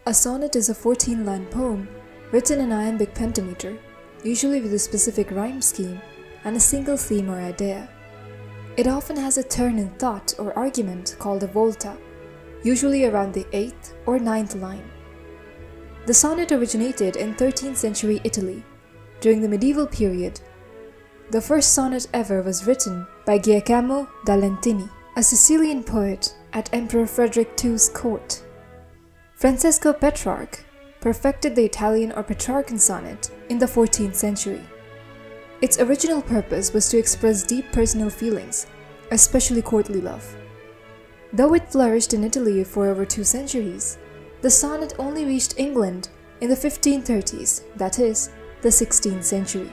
A sonnet is a 14-line poem written in iambic pentameter, usually with a specific rhyme scheme and a single theme or idea. It often has a turn in thought or argument called a volta, usually around the 8th or 9th line. The sonnet originated in 13th century Italy, during the medieval period. The first sonnet ever was written by Giacomo da Lentini, a Sicilian poet at Emperor Frederick II's court. Francesco Petrarch perfected the Italian or Petrarchan sonnet in the 14th century. Its original purpose was to express deep personal feelings, especially courtly love. Though it flourished in Italy for over 2 centuries, the sonnet only reached England in the 1530s, that is, the 16th century.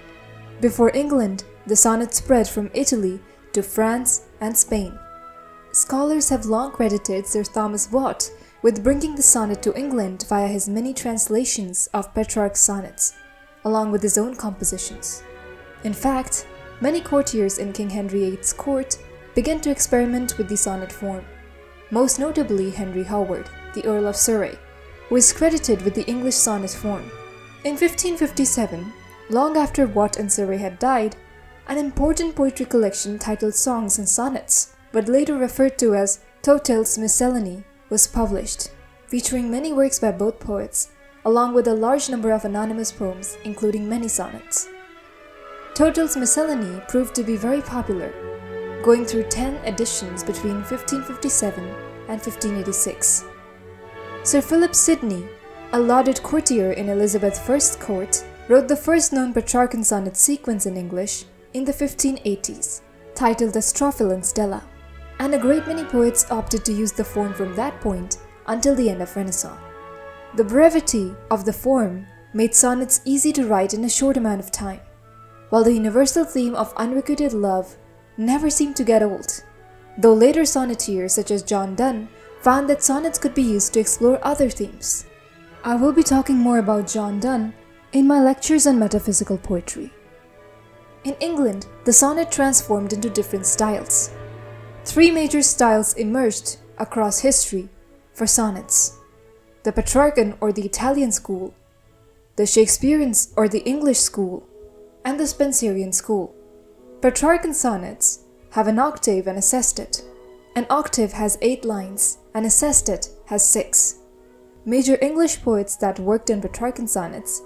Before England, the sonnet spread from Italy to France and Spain. Scholars have long credited Sir Thomas Wyatt with bringing the sonnet to England via his many translations of Petrarch's sonnets, along with his own compositions. In fact, many courtiers in King Henry VIII's court began to experiment with the sonnet form, most notably Henry Howard, the Earl of Surrey, who is credited with the English sonnet form. In 1557, long after Wyatt and Surrey had died, an important poetry collection titled Songs and Sonnets, but later referred to as Totel's Miscellany, was published, featuring many works by both poets, along with a large number of anonymous poems, including many sonnets. Totel's Miscellany proved to be very popular, going through 10 editions between 1557 and 1586. Sir Philip Sidney, a lauded courtier in Elizabeth I's court, wrote the first known Petrarchan sonnet sequence in English in the 1580s, titled the Strophil and Stella, and a great many poets opted to use the form from that point until the end of Renaissance. The brevity of the form made sonnets easy to write in a short amount of time, while the universal theme of unrequited love never seemed to get old, though later sonneteers such as John Donne found that sonnets could be used to explore other themes. I will be talking more about John Donne in my lectures on metaphysical poetry. In England, the sonnet transformed into different styles. 3 major styles emerged across history for sonnets: the Petrarchan or the Italian school, the Shakespearean or the English school, and the Spenserian school. Petrarchan sonnets have an octave and a sestet. An octave has 8 lines and a sestet has 6. Major English poets that worked on Petrarchan sonnets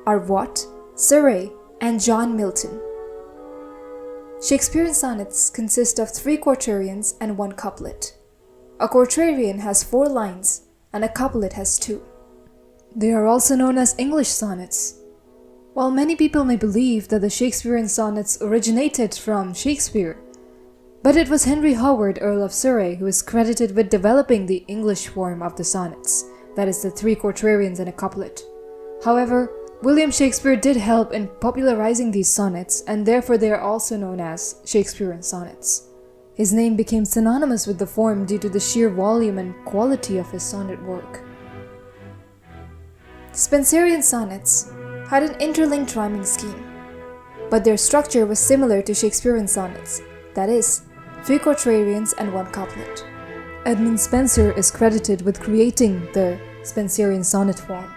are Wyatt, Surrey, and John Milton. Shakespearean sonnets consist of 3 quatrains and 1 couplet. A quatrain has 4 lines and a couplet has 2. They are also known as English sonnets. While many people may believe that the Shakespearean sonnets originated from Shakespeare, but it was Henry Howard, Earl of Surrey, who is credited with developing the English form of the sonnets, that is the 3 quatrains and a couplet. However, William Shakespeare did help in popularizing these sonnets, and therefore they are also known as Shakespearean sonnets. His name became synonymous with the form due to the sheer volume and quality of his sonnet work. Spenserian sonnets had an interlinked rhyming scheme, but their structure was similar to Shakespearean sonnets, that is, 3 quatrains and 1 couplet. Edmund Spenser is credited with creating the Spenserian sonnet form.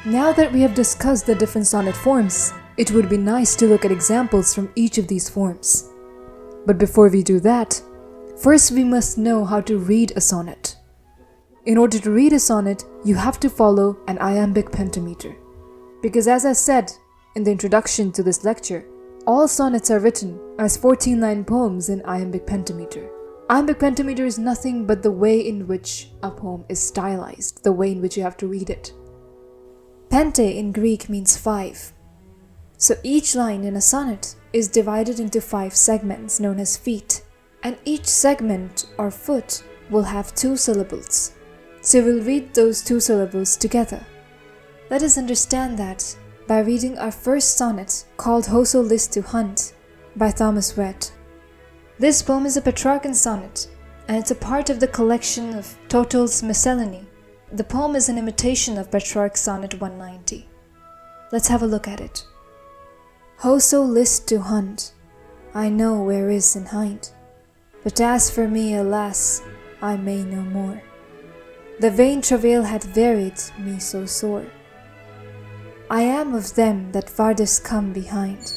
Now that we have discussed the different sonnet forms, it would be nice to look at examples from each of these forms. But before we do that, first we must know how to read a sonnet. In order to read a sonnet, you have to follow an iambic pentameter. Because as I said in the introduction to this lecture, all sonnets are written as 14-line poems in iambic pentameter. Iambic pentameter is nothing but the way in which a poem is stylized, the way in which you have to read it. Pente in Greek means 5. So each line in a sonnet is divided into 5 segments known as feet, and each segment or foot will have 2 syllables. So we'll read those 2 syllables together. Let us understand that by reading our first sonnet called Whoso List to Hind by Thomas Wyatt. This poem is a Petrarchan sonnet, and it's a part of the collection of Totel's Miscellany. The poem is an imitation of Petrarch's Sonnet 190. Let's have a look at it. Whoso list to Hind, I know where is in Hind, but as for me, alas, I may no more. the vain travail hath wearied me so sore. I am of them that farthest come behind,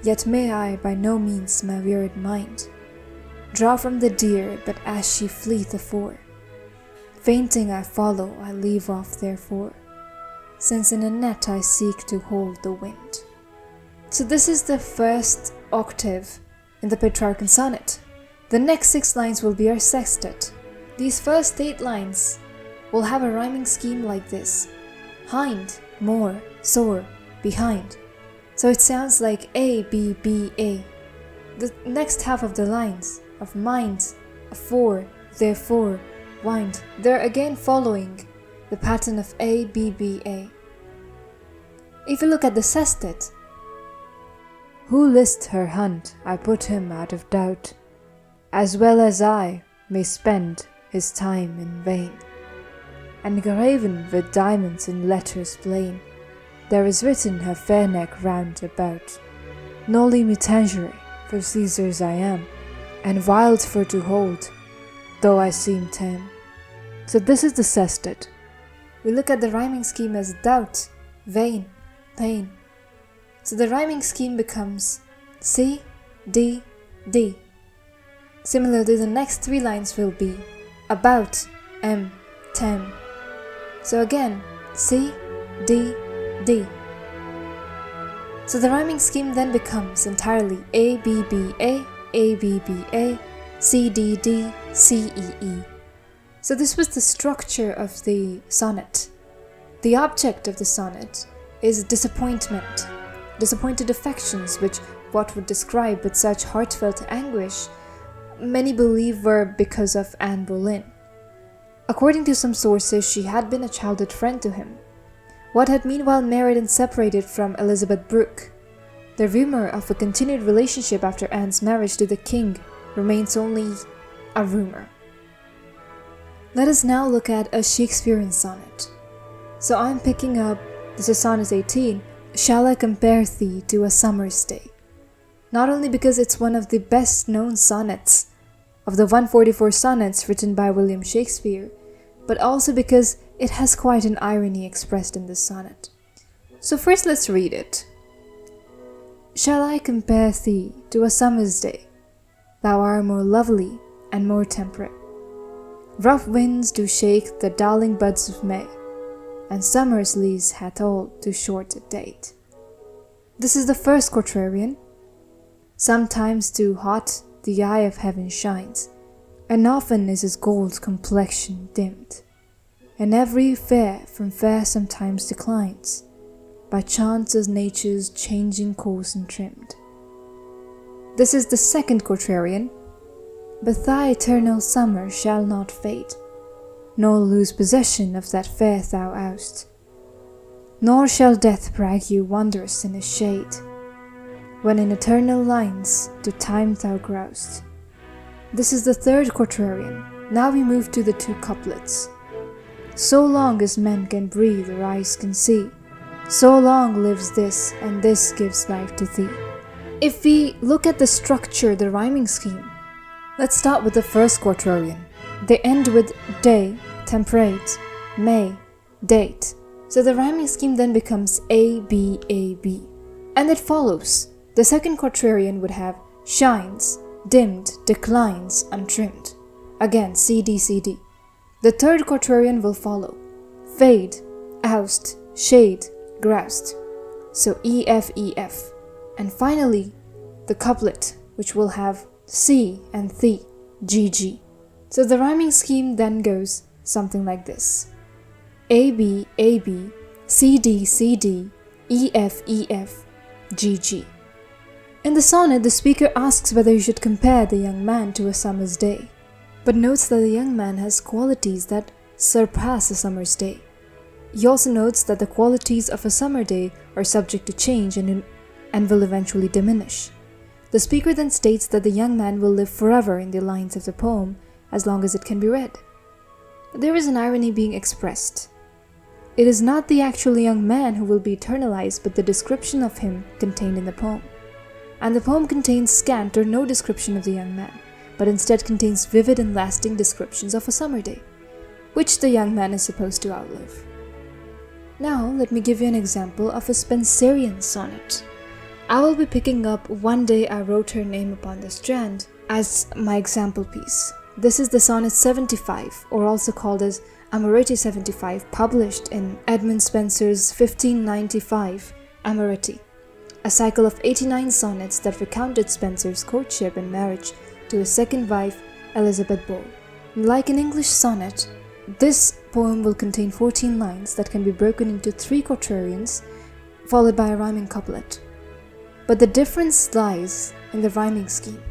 yet may I by no means my wearied mind draw from the deer, but as she fleeth afore, fainting I follow, I leave off therefore, since in a net I seek to hold the wind. So this is the first octave in the Petrarchan sonnet. The next 6 lines will be our sestet. These first 8 lines will have a rhyming scheme like this: hind, more, sore, behind. So it sounds like A, B, B, A. The next half of the lines of mind, afore, therefore, wind, they're again following the pattern of A, B, B, A. If you look at the sestet, who list her hunt, I put him out of doubt, as well as I may spend his time in vain. And graven with diamonds in letters plain, there is written her fair neck round about. Noli me tangere, for Caesar's I am, and wild for to hold, though I seem tame. So this is the sestet. We look at the rhyming scheme as doubt, vain, pain. So the rhyming scheme becomes C, D, D. Similarly, the next 3 lines will be about, M, tem. So again, C, D, D. So the rhyming scheme then becomes entirely A, B, B, A, B, B, A, C, D, D, C, E, E. So this was the structure of the sonnet. The object of the sonnet is disappointment, disappointed affections, which what would describe with such heartfelt anguish many believe were because of Anne Boleyn. According to some sources, she had been a childhood friend to him. Watt had meanwhile married and separated from Elizabeth Brooke. The rumor of a continued relationship after Anne's marriage to the king remains only a rumor. Let us now look at a Shakespearean sonnet. So I'm picking up, this is Sonnet 18, Shall I Compare Thee to a Summer's Day? Not only because it's one of the best known sonnets of the 144 sonnets written by William Shakespeare, but also because it has quite an irony expressed in this sonnet. So first let's read it. Shall I compare thee to a summer's day? Thou art more lovely and more temperate. Rough winds do shake the darling buds of May, and summer's lease hath all too short a date. This is the first quatrain. Sometimes too hot the eye of heaven shines, and often is his gold complexion dimmed, and every fair from fair sometimes declines, by chance as nature's changing course untrimmed. This is the second quatrain. But thy eternal summer shall not fade, nor lose possession of that fair thou oust, nor shall death brag you wondrous in his shade, when in eternal lines to time thou growst. This is the third quatrain. Now we move to the 2 couplets. So long as men can breathe or eyes can see, so long lives this, and this gives life to thee. If we look at the structure, the rhyming scheme, let's start with the first quatrain. They end with day, temperate, May, date. So the rhyming scheme then becomes A, B, A, B. And it follows. The second quatrain would have shines, dimmed, declines, untrimmed. Again, C, D, C, D. The third quatrain will follow. Fade, oust, shade, groused. So E, F, E, F. And finally, the couplet, which will have C and thee, G, G. So the rhyming scheme then goes something like this. A, B, A, B, C, D, C, D, E, F, E, F, G, G. In the sonnet, the speaker asks whether you should compare the young man to a summer's day, but notes that the young man has qualities that surpass a summer's day. He also notes that the qualities of a summer day are subject to change and will eventually diminish. The speaker then states that the young man will live forever in the lines of the poem as long as it can be read. There is an irony being expressed. It is not the actual young man who will be eternalized, but the description of him contained in the poem. And the poem contains scant or no description of the young man, but instead contains vivid and lasting descriptions of a summer day. which the young man is supposed to outlive. Now let me give you an example of a Spenserian sonnet. I will be picking up "One day I wrote her name upon the strand" as my example piece. This is the Sonnet 75, or also called as Amoretti 75, published in Edmund Spenser's 1595 Amoretti, a cycle of 89 sonnets that recounted Spenser's courtship and marriage to his second wife, Elizabeth Barrett. Like an English sonnet, this poem will contain 14 lines that can be broken into 3 quatrains, followed by a rhyming couplet. But the difference lies in the rhyming scheme.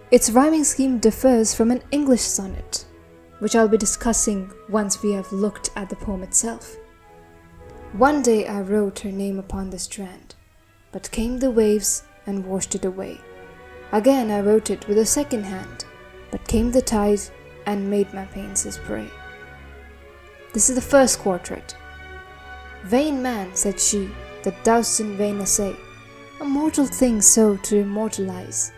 Its rhyming scheme differs from an English sonnet, which I'll be discussing once we have looked at the poem itself. "One day I wrote her name upon the strand, but came the waves and washed it away. Again I wrote it with a second hand, but came the tide and made my pains his prey." This is the first quatrain. "Vain man," said she, "that dost in vain essay a mortal thing so to immortalize,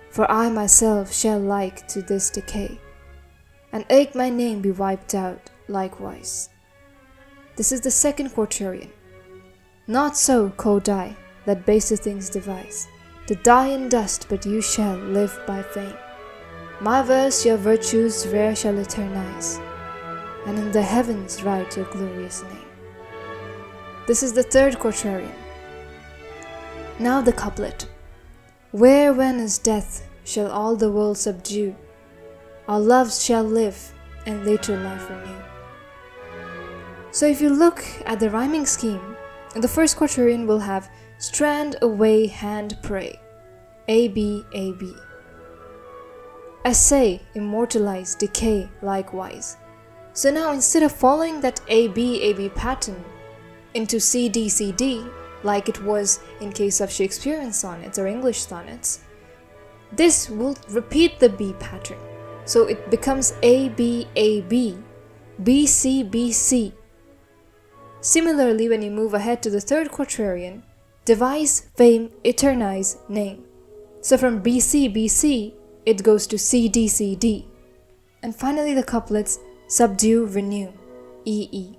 for I myself shall like to this decay, and eke my name be wiped out likewise." This is the second quatrain. "Not so, quod I, that baser things devise, to die in dust, but you shall live by fame. My verse your virtues rare shall eternize, and in the heavens write your glorious name." This is the third quatrain. Now the couplet. "Where when is death shall all the world subdue, our loves shall live and later life renew." So if you look at the rhyming scheme, the first quatrain will have "strand away hand pray," ABAB. "Essay, immortalize, decay likewise." So now instead of following that ABAB pattern into CDCD, like it was in case of Shakespearean sonnets or English sonnets, this will repeat the B pattern. So it becomes ABAB, BCBC. Similarly, when you move ahead to the third quatrain, devise, fame, eternize, name. So from BCBC, it goes to CDCD. And finally the couplets, subdue, renew, EE.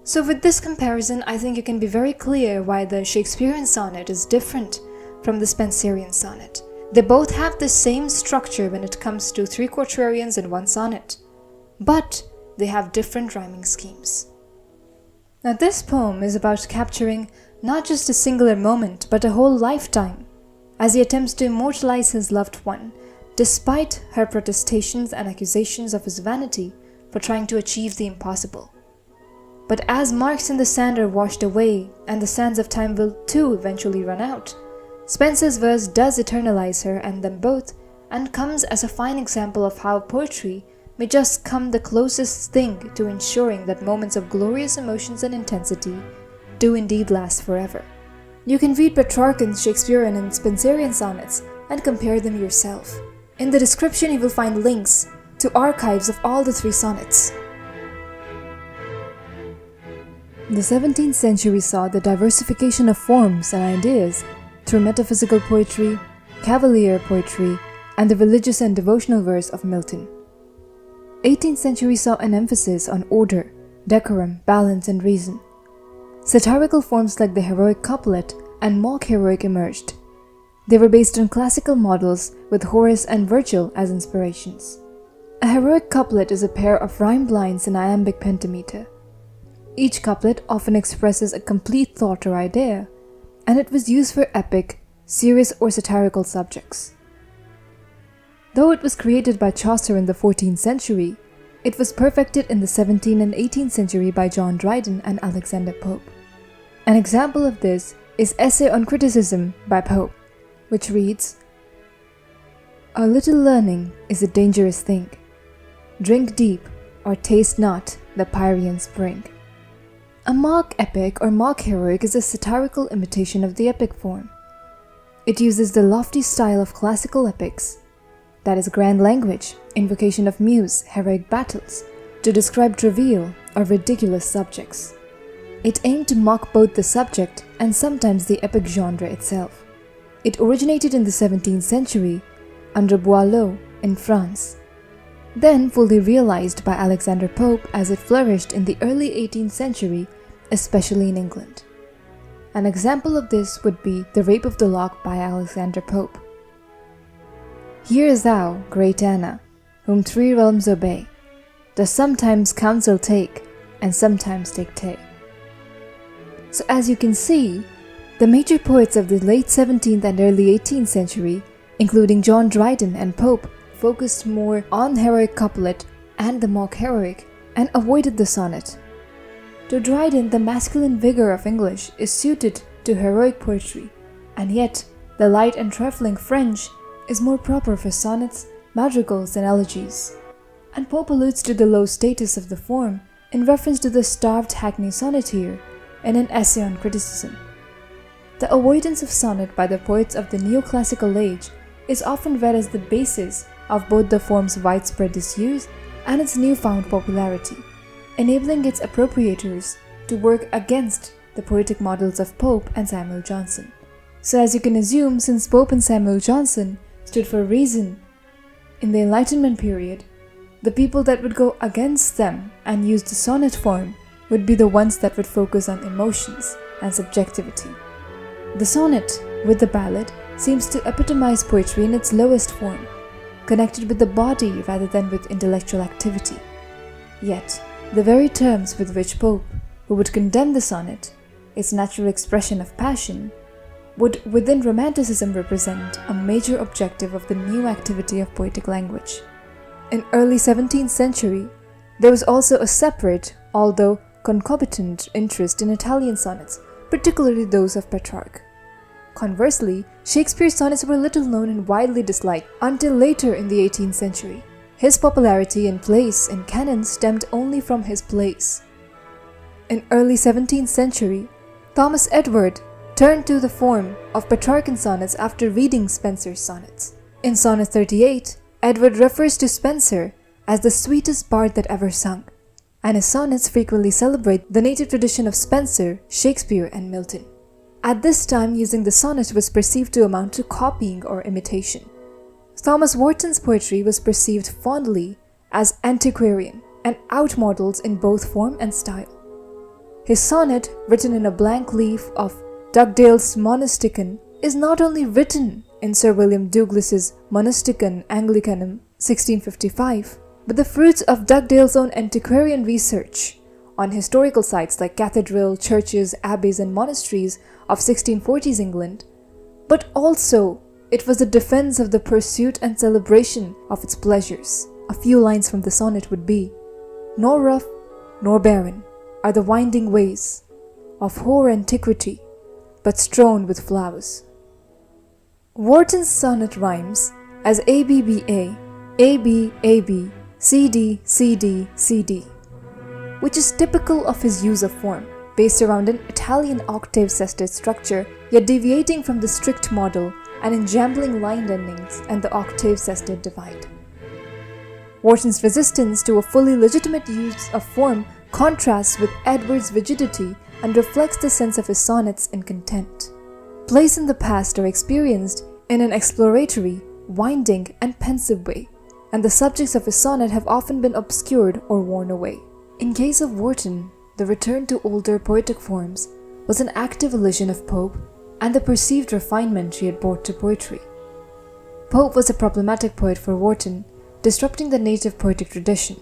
So with this comparison, I think you can be very clear why the Shakespearean sonnet is different from the Spenserian sonnet. They both have the same structure when it comes to 3 quatrains in one sonnet, but they have different rhyming schemes. Now this poem is about capturing not just a singular moment, but a whole lifetime, as he attempts to immortalize his loved one, despite her protestations and accusations of his vanity for trying to achieve the impossible. But as marks in the sand are washed away, and the sands of time will too eventually run out, Spenser's verse does eternalize her and them both, and comes as a fine example of how poetry may just come the closest thing to ensuring that moments of glorious emotions and intensity do indeed last forever. You can read Petrarchan's Shakespearean and Spenserian sonnets and compare them yourself. In the description you will find links to archives of all the 3 sonnets. The 17th century saw the diversification of forms and ideas through metaphysical poetry, cavalier poetry, and the religious and devotional verse of Milton. 18th century saw an emphasis on order, decorum, balance, and reason. Satirical forms like the heroic couplet and mock heroic emerged. They were based on classical models with Horace and Virgil as inspirations. A heroic couplet is a pair of rhymed lines in iambic pentameter. Each couplet often expresses a complete thought or idea, and it was used for epic, serious, or satirical subjects. Though it was created by Chaucer in the 14th century, it was perfected in the 17th and 18th century by John Dryden and Alexander Pope. An example of this is Essay on Criticism by Pope, which reads, "A little learning is a dangerous thing. Drink deep, or taste not the Pierian spring." A mock epic or mock heroic is a satirical imitation of the epic form. It uses the lofty style of classical epics, that is grand language, invocation of muse, heroic battles, to describe trivial or ridiculous subjects. It aimed to mock both the subject and sometimes the epic genre itself. It originated in the 17th century under Boileau in France. then fully realized by Alexander Pope as it flourished in the early 18th century, especially in England. An example of this would be The Rape of the Lock by Alexander Pope. Hear thou, great Anna, whom 3 realms obey, does sometimes counsel take, and sometimes dictate. So as you can see, the major poets of the late 17th and early 18th century, including John Dryden and Pope, focused more on the heroic couplet and the mock heroic, and avoided the sonnet. To Dryden, the masculine vigor of English is suited to heroic poetry, and yet the light and trifling French is more proper for sonnets, madrigals, and elegies. And Pope alludes to the low status of the form in reference to the starved hackney sonneteer in an essay on criticism. The avoidance of sonnet by the poets of the neoclassical age is often read as the basis of both the form's widespread disuse and its newfound popularity, enabling its appropriators to work against the poetic models of Pope and Samuel Johnson. So as you can assume, since Pope and Samuel Johnson stood for reason in the Enlightenment period, the people that would go against them and use the sonnet form would be the ones that would focus on emotions and subjectivity. The sonnet, with the ballad, seems to epitomize poetry in its lowest form, connected with the body rather than with intellectual activity. Yet, the very terms with which Pope, who would condemn the sonnet, its natural expression of passion, would within Romanticism represent a major objective of the new activity of poetic language. In early 17th century, there was also a separate, although concomitant, interest in Italian sonnets, particularly those of Petrarch. Conversely, Shakespeare's sonnets were little known and widely disliked until later in the 18th century. His popularity and place in canon stemmed only from his plays. In early 17th century, Thomas Edward turned to the form of Petrarchan sonnets after reading Spenser's sonnets. In Sonnet 38, Edward refers to Spenser as the sweetest bard that ever sung, and his sonnets frequently celebrate the native tradition of Spenser, Shakespeare, and Milton. At this time, using the sonnet was perceived to amount to copying or imitation. Thomas Warton's poetry was perceived fondly as antiquarian and outmodels in both form and style. His sonnet, written in a blank leaf of Dugdale's Monasticon, is not only written in Sir William Douglas's Monasticon Anglicanum 1655, but the fruits of Dugdale's own antiquarian research on historical sites like cathedral, churches, abbeys, and monasteries of 1640s England, but also it was the defense of the pursuit and celebration of its pleasures. A few lines from the sonnet would be, "Nor rough nor barren are the winding ways of hoar antiquity, but strewn with flowers." Warton's sonnet rhymes as ABBA, ABAB, CDCDCD, which is typical of his use of form, based around an Italian octave sestet structure, yet deviating from the strict model and enjambling line endings and the octave sestet divide. Warton's resistance to a fully legitimate use of form contrasts with Edward's rigidity and reflects the sense of his sonnets in content. Plays in the past are experienced in an exploratory, winding, and pensive way, and the subjects of his sonnet have often been obscured or worn away. In case of Warton, the return to older poetic forms was an active elision of Pope and the perceived refinement she had brought to poetry. Pope was a problematic poet for Warton, disrupting the native poetic tradition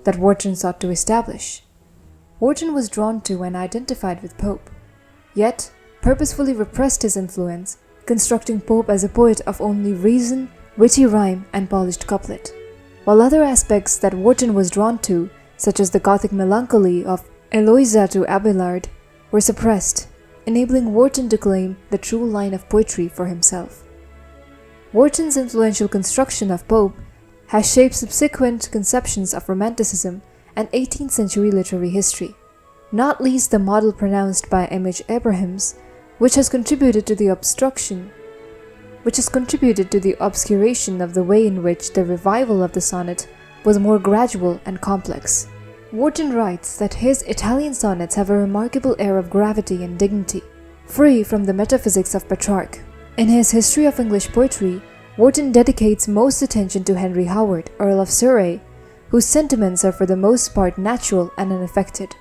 that Warton sought to establish. Warton was drawn to and identified with Pope, yet purposefully repressed his influence, constructing Pope as a poet of only reason, witty rhyme, and polished couplet, while other aspects that Warton was drawn to, such as the Gothic melancholy of Eloisa to Abelard, were suppressed, enabling Warton to claim the true line of poetry for himself. Warton's influential construction of Pope has shaped subsequent conceptions of Romanticism and 18th century literary history, not least the model pronounced by M.H. Abrahams, which has contributed to the obscuration of the way in which the revival of the sonnet was more gradual and complex. Warton writes that his Italian sonnets have a remarkable air of gravity and dignity, free from the metaphysics of Petrarch. In his History of English Poetry, Warton dedicates most attention to Henry Howard, Earl of Surrey, whose sentiments are for the most part natural and unaffected,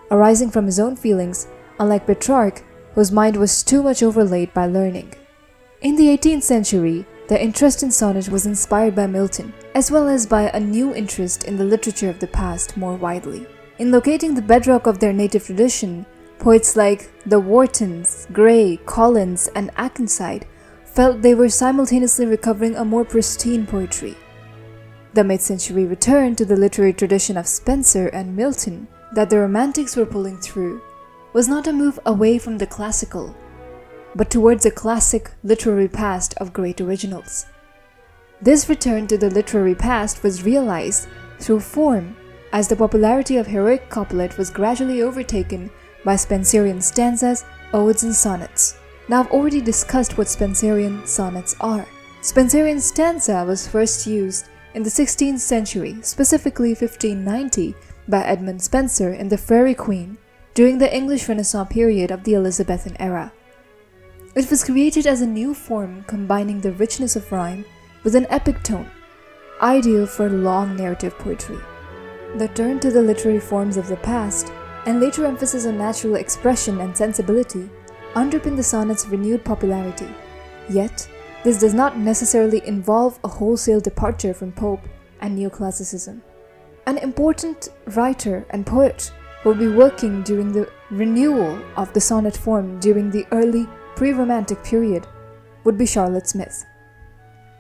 arising from his own feelings, unlike Petrarch, whose mind was too much overlaid by learning. In the 18th century, the interest in sonnet was inspired by Milton, as well as by a new interest in the literature of the past more widely. In locating the bedrock of their native tradition, poets like the Wartons, Gray, Collins, and Akenside felt they were simultaneously recovering a more pristine poetry. The mid-century return to the literary tradition of Spenser and Milton that the Romantics were pulling through was not a move away from the classical, but towards a classic literary past of great originals. This return to the literary past was realized through form, as the popularity of heroic couplet was gradually overtaken by Spenserian stanzas, odes, and sonnets. Now I've already discussed what Spenserian sonnets are. Spenserian stanza was first used in the 16th century, specifically 1590, by Edmund Spenser in The Faerie Queene during the English Renaissance period of the Elizabethan era. It was created as a new form combining the richness of rhyme with an epic tone, ideal for long narrative poetry. The turn to the literary forms of the past and later emphasis on natural expression and sensibility underpin the sonnet's renewed popularity. Yet, this does not necessarily involve a wholesale departure from Pope and neoclassicism. An important writer and poet who will be working during the renewal of the sonnet form during the early pre-Romantic period would be Charlotte Smith.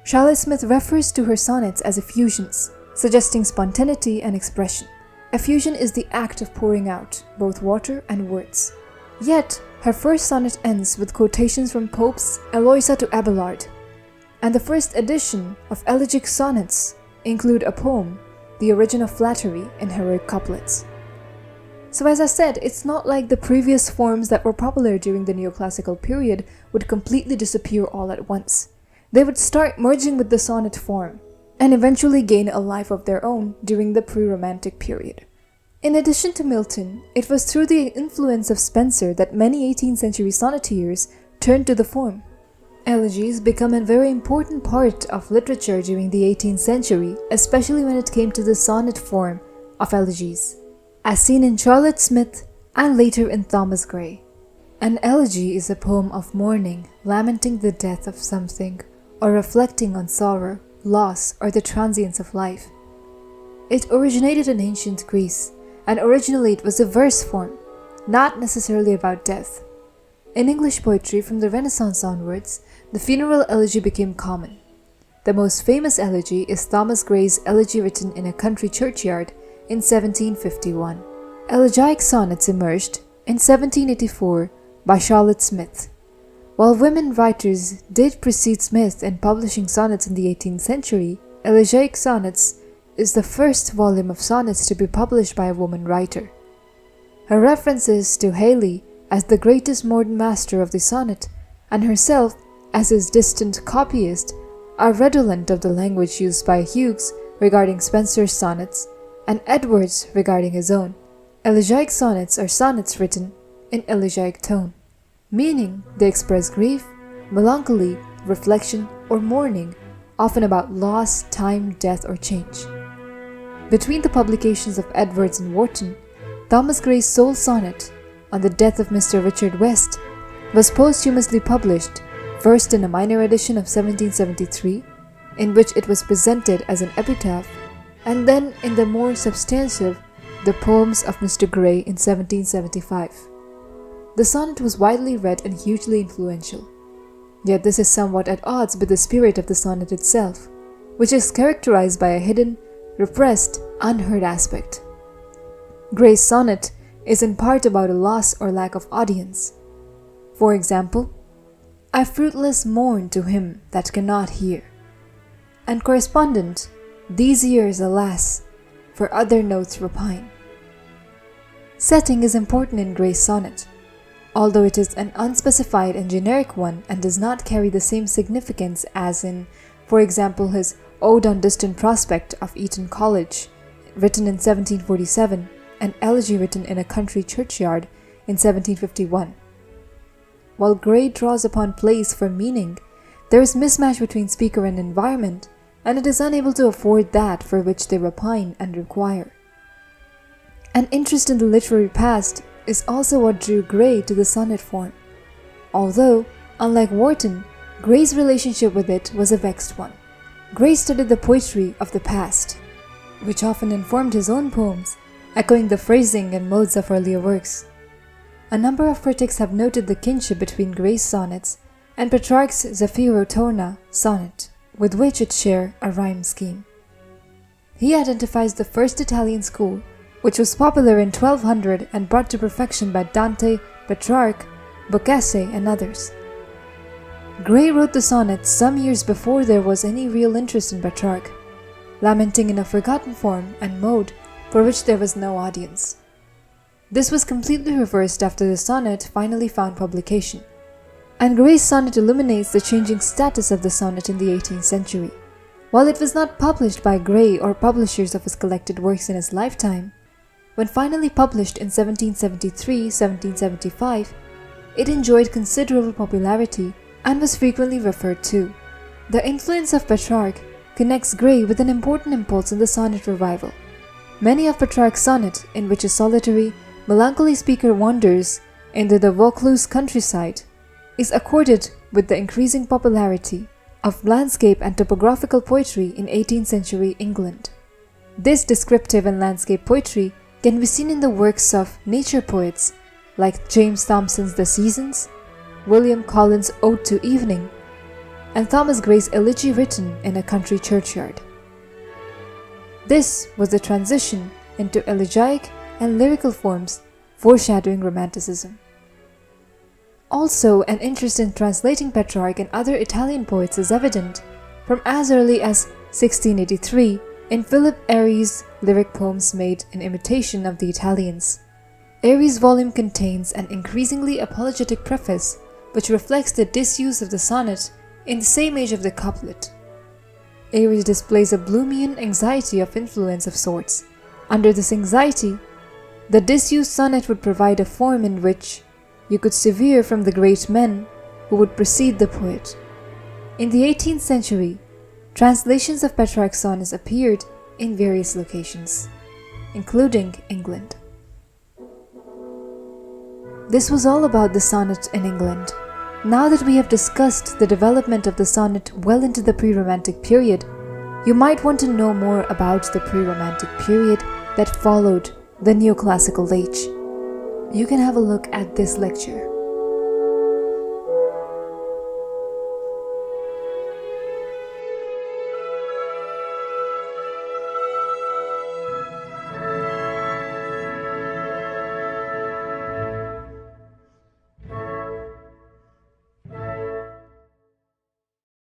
Charlotte Smith refers to her sonnets as effusions, suggesting spontaneity and expression. Effusion is the act of pouring out both water and words. Yet, her first sonnet ends with quotations from Pope's Eloisa to Abelard, and the first edition of elegiac sonnets include a poem, The Origin of Flattery, in heroic couplets. So as I said, it's not like the previous forms that were popular during the neoclassical period would completely disappear all at once. They would start merging with the sonnet form, and eventually gain a life of their own during the pre-Romantic period. In addition to Milton, it was through the influence of Spenser that many 18th century sonneteers turned to the form. Elegies become a very important part of literature during the 18th century, especially when it came to the sonnet form of elegies, as seen in Charlotte Smith and later in Thomas Gray. An elegy is a poem of mourning, lamenting the death of something, or reflecting on sorrow, loss, or the transience of life. It originated in ancient Greece, and originally it was a verse form, not necessarily about death. In English poetry from the Renaissance onwards, the funeral elegy became common. The most famous elegy is Thomas Gray's elegy written in a country churchyard in 1751. Elegiac sonnets emerged in 1784 by Charlotte Smith. While women writers did precede Smith in publishing sonnets in the 18th century, Elegiac Sonnets is the first volume of sonnets to be published by a woman writer. Her references to Hayley as the greatest modern master of the sonnet and herself as his distant copyist are redolent of the language used by Hughes regarding Spenser's sonnets and Edwards regarding his own. Elegiac sonnets are sonnets written in elegiac tone, meaning they express grief, melancholy, reflection, or mourning, often about loss, time, death, or change. Between the publications of Edwards and Warton, Thomas Gray's sole sonnet, on the death of Mr. Richard West, was posthumously published, first in a minor edition of 1773, in which it was presented as an epitaph, and then in the more substantive The Poems of Mr. Gray in 1775. The sonnet was widely read and hugely influential. Yet this is somewhat at odds with the spirit of the sonnet itself, which is characterized by a hidden, repressed, unheard aspect. Gray's sonnet is in part about a loss or lack of audience. For example, I fruitless mourn to him that cannot hear. And correspondent, these ears, alas, for other notes repine. Setting is important in Gray's sonnet, although it is an unspecified and generic one and does not carry the same significance as in, for example, his Ode on Distant Prospect of Eton College, written in 1747, and Elegy written in a country churchyard in 1751. While Gray draws upon place for meaning, there is mismatch between speaker and environment, and it is unable to afford that for which they repine and require. An interest in the literary past is also what drew Gray to the sonnet form, although, unlike Warton, Gray's relationship with it was a vexed one. Gray studied the poetry of the past, which often informed his own poems, echoing the phrasing and modes of earlier works. A number of critics have noted the kinship between Gray's sonnets and Petrarch's Zafiro Torna sonnet, with which it share a rhyme scheme. He identifies the first Italian school, which was popular in 1200 and brought to perfection by Dante, Petrarch, Boccace, and others. Gray wrote the sonnets some years before there was any real interest in Petrarch, lamenting in a forgotten form and mode for which there was no audience. This was completely reversed after the sonnet finally found publication, and Gray's sonnet illuminates the changing status of the sonnet in the 18th century. While it was not published by Gray or publishers of his collected works in his lifetime, when finally published in 1773-1775, it enjoyed considerable popularity and was frequently referred to. The influence of Petrarch connects Gray with an important impulse in the sonnet revival. Many of Petrarch's sonnets, in which a solitary, melancholy speaker wanders into the Vaucluse countryside, is accorded with the increasing popularity of landscape and topographical poetry in 18th century England. This descriptive and landscape poetry can be seen in the works of nature poets like James Thomson's The Seasons, William Collins' Ode to Evening, and Thomas Gray's Elegy written in a country churchyard. This was the transition into elegiac and lyrical forms, foreshadowing Romanticism. Also, an interest in translating Petrarch and other Italian poets is evident from as early as 1683 in Philip Airy's lyric poems made in imitation of the Italians. Airy's volume contains an increasingly apologetic preface which reflects the disuse of the sonnet in the same age of the couplet. Airy displays a Bloomian anxiety of influence of sorts. Under this anxiety, the disused sonnet would provide a form in which you could sever from the great men who would precede the poet. In the 18th century, translations of Petrarch's sonnets appeared in various locations, including England. This was all about the sonnet in England. Now that we have discussed the development of the sonnet well into the pre-Romantic period, you might want to know more about the pre-Romantic period that followed the neoclassical age. You can have a look at this lecture.